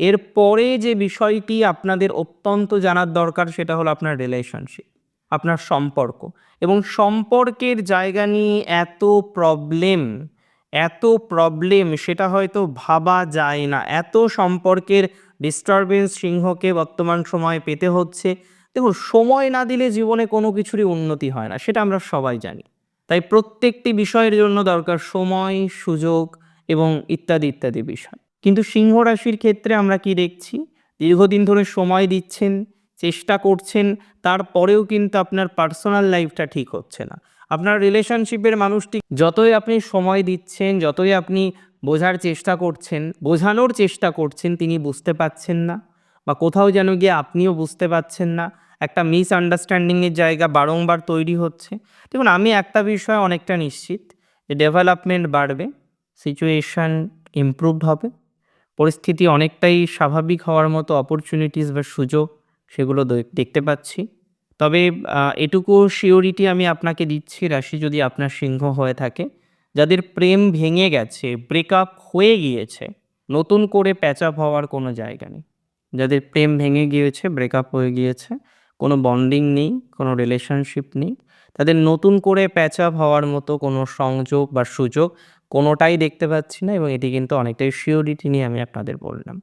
এরপরে যে বিষয়টি আপনাদের অত্যন্ত জানার দরকার সেটা হলো আপনার রিলেশনশিপ, আপনার সম্পর্ক। এবং সম্পর্কের জায়গা নিয়ে প্রবলেম এত প্রবলেম সেটা হয়তো ভাবা যায় না। এত সম্পর্কের ডিস্টারবেন্স সিংহকে বর্তমান সময়ে পেতে হচ্ছে। দেখুন, সময় না দিলে জীবনে কোনো কিছুরই উন্নতি হয় না, সেটা আমরা সবাই জানি। তাই প্রত্যেকটি বিষয়ের জন্য দরকার সময়, সুযোগ এবং ইত্যাদি ইত্যাদি বিষয়। কিন্তু সিংহ রাশির ক্ষেত্রে আমরা কি দেখছি? দীর্ঘদিন ধরে সময় দিচ্ছেন, চেষ্টা করছেন, তারপরেও কিন্তু আপনার পার্সোনাল লাইফটা ঠিক হচ্ছে না। আপনার রিলেশনশিপের মানুষটি যতই আপনি সময় দিচ্ছেন, যতই আপনি বোঝার চেষ্টা করছেন, বোঝানোর চেষ্টা করছেন, তিনি বুঝতে পারছেন না, বা কোথাও যেন গিয়ে আপনিও বুঝতে পারছেন না। একটা মিসআন্ডারস্ট্যান্ডিংয়ের জায়গা বারংবার তৈরি হচ্ছে। দেখুন, আমি একটা বিষয় অনেকটা নিশ্চিত যে ডেভেলপমেন্ট বাড়বে, সিচুয়েশন ইমপ্রুভড হবে, পরিস্থিতি অনেকটাই স্বাভাবিক হওয়ার মতো অপরচুনিটিস বা সুযোগ সেগুলো দেখতে পাচ্ছি। তবে এটুকু সিওরিটি আমি আপনাকে দিচ্ছি, রাশি যদি আপনার সিংহ হয়ে থাকে, যাদের প্রেম ভেঙে গেছে, ব্রেকআপ হয়ে গিয়েছে, নতুন করে প্যাচ আপ হওয়ার কোনো জায়গা নেই। যাদের প্রেম ভেঙে গিয়েছে, ব্রেকআপ হয়ে গিয়েছে, কোনো বন্ডিং নেই, কোনো রিলেশনশিপ নেই, তাদের নতুন করে প্যাচ আপ হওয়ার মতো কোনো সংযোগ বা সুযোগ কোনোটাই দেখতে পাচ্ছি না, এবং এটি কিন্তু অনেকটাই সিওরিটি নিয়ে আমি আপনাদের বললাম।